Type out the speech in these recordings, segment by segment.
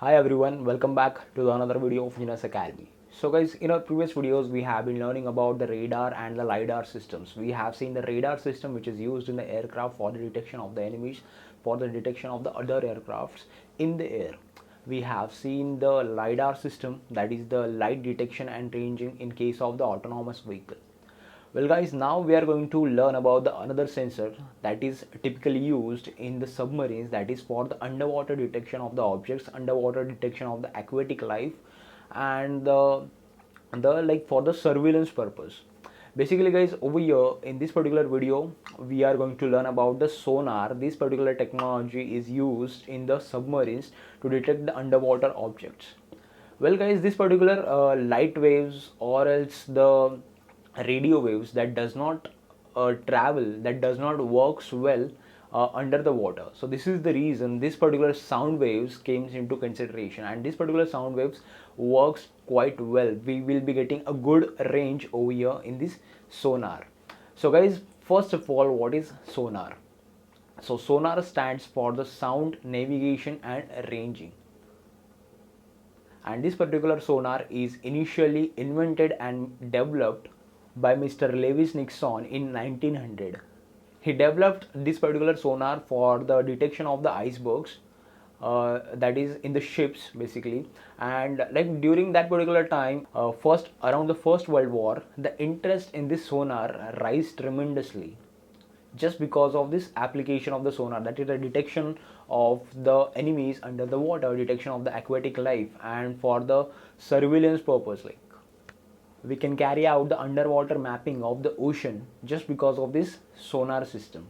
Hi everyone, welcome back to another video of Genius Academy. So guys, in our previous videos we have been learning about the radar and the lidar systems. We have seen the radar system which is used in the aircraft for the detection of the enemies, for the detection of the other aircrafts in the air. We have seen the lidar system, that is the light detection and ranging in case of the autonomous vehicle. Well guys, now we are going to learn about the another sensor that is typically used in the submarines, that is for the underwater detection of the objects, underwater detection of the aquatic life, and the like for the surveillance purpose. Basically guys, over here in this particular video we are going to learn about the sonar. This particular technology is used in the submarines to detect the underwater objects. Well guys, this particular light waves or else the radio waves that does not travel, that does not works well under the water. So this is the reason this particular sound waves came into consideration, and this particular sound waves works quite well. We will be getting a good range over here in this sonar. So guys, first of all, what is sonar? So sonar stands for the sound navigation and ranging, and this particular sonar is initially invented and developed by Mr. Lewis Nixon in 1900. He developed this particular sonar for the detection of the icebergs, that is in the ships basically. And like during that particular time, first around the First World War, the interest in this sonar rise tremendously just because of this application of the sonar, that is the detection of the enemies under the water, detection of the aquatic life, and for the surveillance purpose. Like we can carry out the underwater mapping of the ocean just because of this sonar system.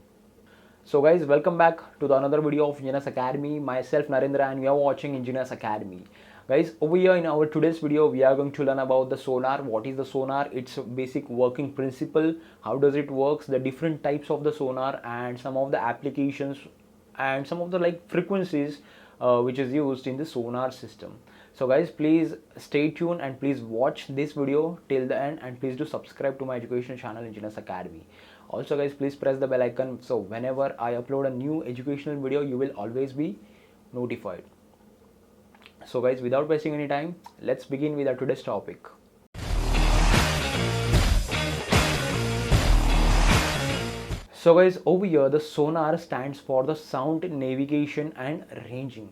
So guys, welcome back to the another video of Genius Academy. Myself Narendra, and we are watching Genius Academy. Guys, over here in our today's video we are going to learn about the sonar. What is the sonar, its basic working principle, how does it works, the different types of the sonar, and some of the applications and some of the like frequencies which is used in the sonar system. So guys, please stay tuned and please watch this video till the end, and please do subscribe to my education channel Genius Academy. Also guys, please press the bell icon, so whenever I upload a new educational video you will always be notified. So guys, without wasting any time, let's begin with our today's topic. So guys, over here the sonar stands for the sound navigation and ranging.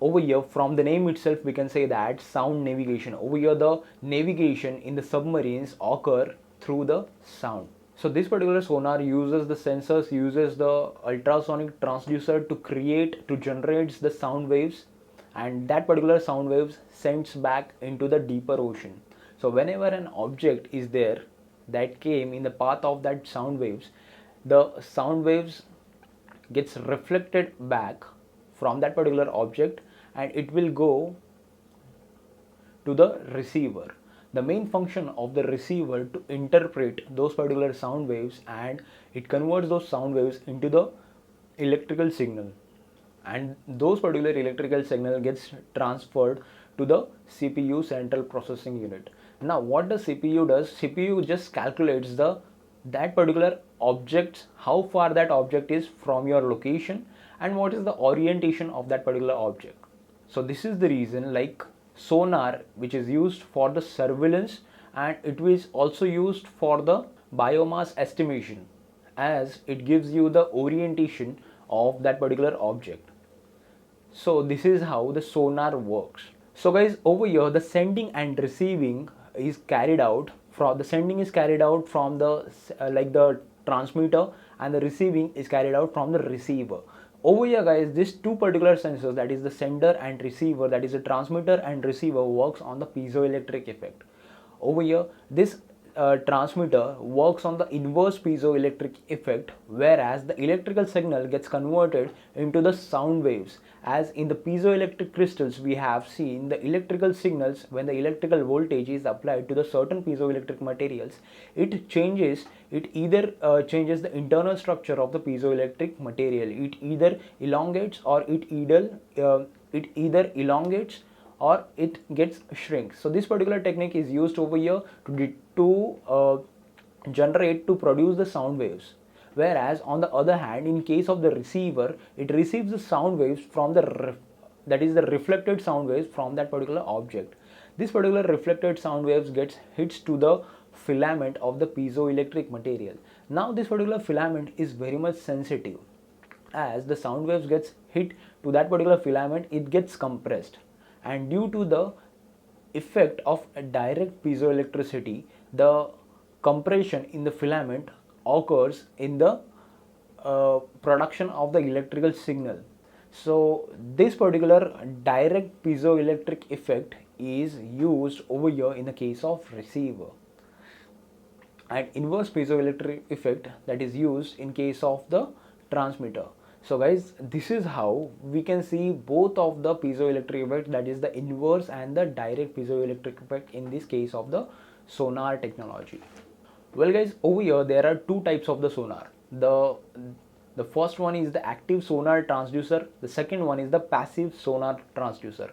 Over here, from the name itself we can say that sound navigation. Over here the navigation in the submarines occur through the sound. So this particular sonar uses the sensors, uses the ultrasonic transducer to generate the sound waves, and that particular sound waves sends back into the deeper ocean. So whenever an object is there that came in the path of that sound waves, the sound waves gets reflected back from that particular object, and it will go to the receiver. The main function of the receiver to interpret those particular sound waves, and it converts those sound waves into the electrical signal, and those particular electrical signal gets transferred to the CPU, central processing unit. Now what the CPU does, CPU just calculates that particular object, how far that object is from your location, and what is the orientation of that particular object. So this is the reason like sonar, which is used for the surveillance, and it is also used for the biomass estimation, as it gives you the orientation of that particular object. So this is how the sonar works. So guys, over here the sending and receiving is carried out from the like the transmitter, and the receiving is carried out from the receiver. Over here guys, these two particular sensors, that is the sender and receiver, that is the transmitter and receiver, works on the piezoelectric effect. Over here this transmitter works on the inverse piezoelectric effect, whereas the electrical signal gets converted into the sound waves. As in the piezoelectric crystals we have seen, the electrical signals, when the electrical voltage is applied to the certain piezoelectric materials, it either changes the internal structure of the piezoelectric material. It either elongates or it either elongates or it gets shrink. So this particular technique is used over here to produce the sound waves. Whereas on the other hand, in case of the receiver, it receives the sound waves from the that is the reflected sound waves from that particular object. This particular reflected sound waves gets hits to the filament of the piezoelectric material. Now this particular filament is very much sensitive. As the sound waves gets hit to that particular filament, it gets compressed, and due to the effect of a direct piezoelectricity, the compression in the filament occurs in the production of the electrical signal. So this particular direct piezoelectric effect is used over here in the case of receiver, and inverse piezoelectric effect that is used in case of the transmitter. So guys, this is how we can see both of the piezoelectric effect, that is the inverse and the direct piezoelectric effect in this case of the sonar technology. Well guys, over here there are two types of the sonar. The first one is the active sonar transducer. The second one is the passive sonar transducer.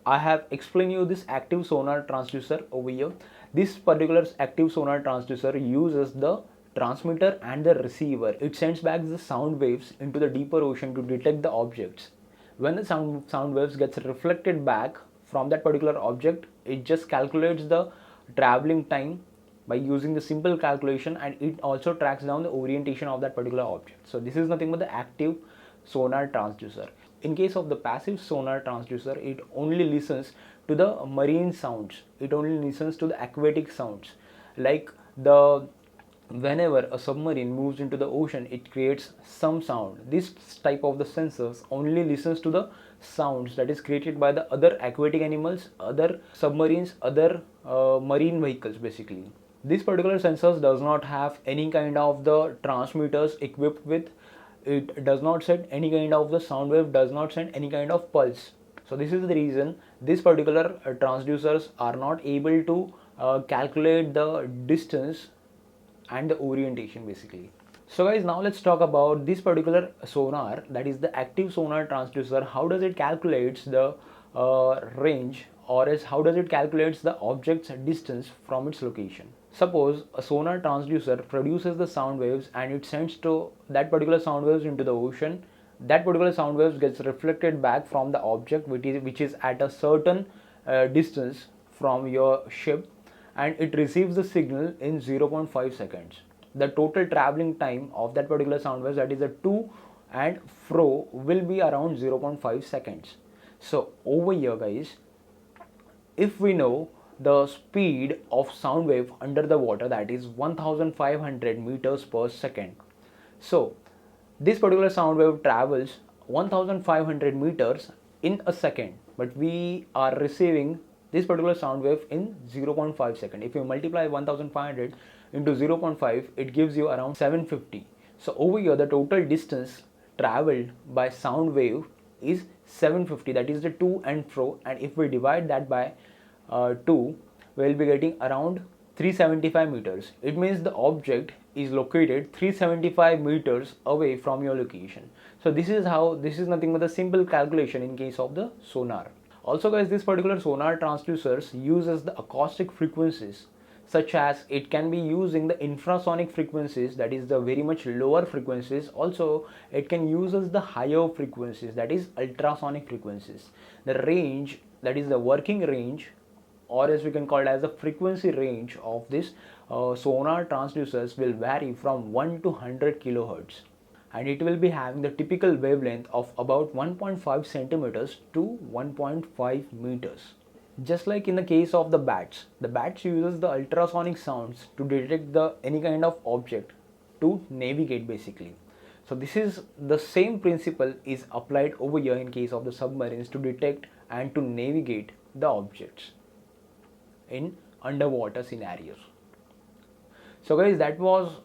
I have explained you this active sonar transducer over here. This particular active sonar transducer uses the transmitter and the receiver. It sends back the sound waves into the deeper ocean to detect the objects. When the sound waves gets reflected back from that particular object, it just calculates the traveling time by using the simple calculation, and it also tracks down the orientation of that particular object. So this is nothing but the active sonar transducer. In case of the passive sonar transducer, it only listens to the marine sounds. It only listens to the aquatic sounds, like whenever a submarine moves into the ocean, it creates some sound. This type of the sensors only listens to the sounds that is created by the other aquatic animals, other submarines, other marine vehicles basically. This particular sensors does not have any kind of the transmitters equipped with. It does not send any kind of the sound wave, does not send any kind of pulse. So this is the reason this particular transducers are not able to calculate the distance and the orientation basically. So guys, now let's talk about this particular sonar, that is the active sonar transducer. How does it calculates the range, or else how does it calculates the object's distance from its location? Suppose a sonar transducer produces the sound waves and it sends to that particular sound waves into the ocean. That particular sound waves gets reflected back from the object which is at a certain distance from your ship, and it receives the signal in 0.5 seconds. The total traveling time of that particular sound waves, that is a to and fro, will be around 0.5 seconds. So over here guys, if we know the speed of sound wave under the water, that is 1500 meters per second. So this particular sound wave travels 1500 meters in a second, but we are receiving this particular sound wave in 0.5 second. If you multiply 1500 into 0.5, it gives you around 750. So over here the total distance traveled by sound wave is 750, that is the to and fro, and if we divide that by 2, we will be getting around 375 meters. It means the object is located 375 meters away from your location. So this is nothing but a simple calculation in case of the sonar. Also guys, this particular sonar transducers uses the acoustic frequencies, such as it can be using the infrasonic frequencies, that is the very much lower frequencies. Also it can uses the higher frequencies, that is ultrasonic frequencies. The range, that is the working range, or as we can call it as the frequency range of this sonar transducers, will vary from 1 to 100 kilohertz, and it will be having the typical wavelength of about 1.5 centimeters to 1.5 meters. Just like in the case of the bats uses the ultrasonic sounds to detect any kind of object to navigate basically. So this is the same principle is applied over here in case of the submarines to detect and to navigate the objects in underwater scenarios. So guys, that was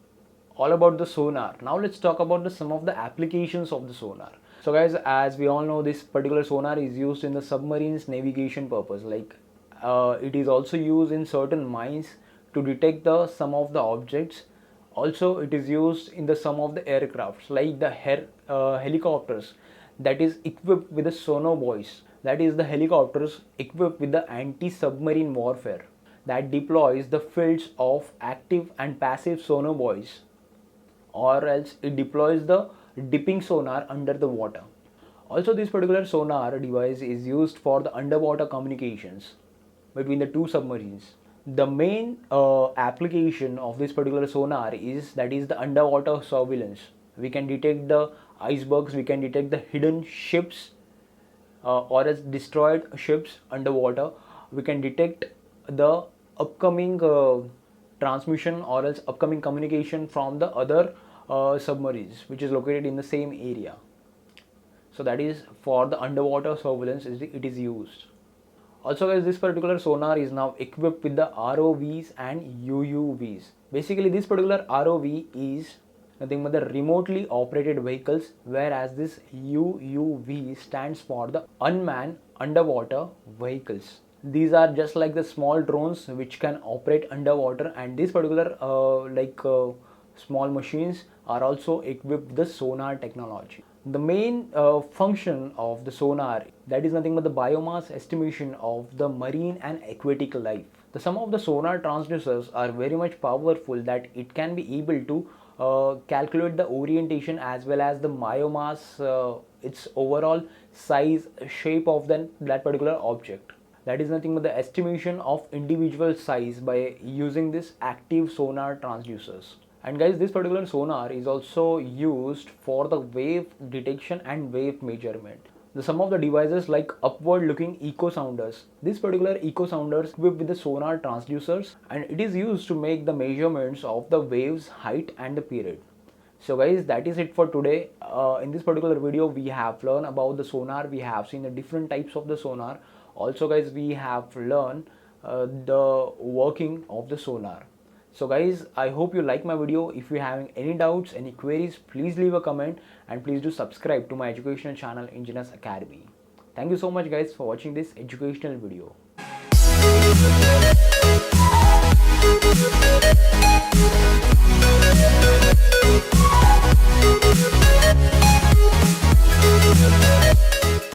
all about the sonar. Now let's talk about some of the applications of the sonar. So guys, as we all know, this particular sonar is used in the submarines navigation purpose. Like it is also used in certain mines to detect some of the objects. Also it is used in some of the aircrafts, like the helicopters that is equipped with the sonobuoys. That is the helicopters equipped with the anti-submarine warfare that deploys the fields of active and passive sonobuoys, or else it deploys the dipping sonar under the water. Also, this particular sonar device is used for the underwater communications between the two submarines. The main application of this particular sonar is that is the underwater surveillance. We can detect the icebergs, we can detect the hidden ships or as destroyed ships underwater. We can detect the upcoming transmission or else upcoming communication from the other submarines which is located in the same area. So that is for the underwater surveillance it is used. Also guys, this particular sonar is now equipped with the ROVs and UUVs. Basically this particular ROV is nothing but the remotely operated vehicles, whereas this UUV stands for the unmanned underwater vehicles. These are just like the small drones which can operate underwater, and this particular small machines are also equipped with the sonar technology. The main function of the sonar, that is nothing but the biomass estimation of the marine and aquatic life. The some of the sonar transducers are very much powerful that it can be able to calculate the orientation as well as the biomass, its overall size, shape of that particular object. That is nothing but the estimation of individual size by using this active sonar transducers. And guys, this particular sonar is also used for the wave detection and wave measurement. Some of the devices like upward looking echo sounders. This particular echo sounders equipped with the sonar transducers, and it is used to make the measurements of the waves height and the period. So guys, that is it for today. In this particular video we have learned about the sonar, we have seen the different types of the sonar. Also guys, we have learned the working of the sonar. So guys, I hope you like my video. If you having any doubts, any queries, please leave a comment and please do subscribe to my educational channel Engineers Academy. Thank you so much guys for watching this educational video.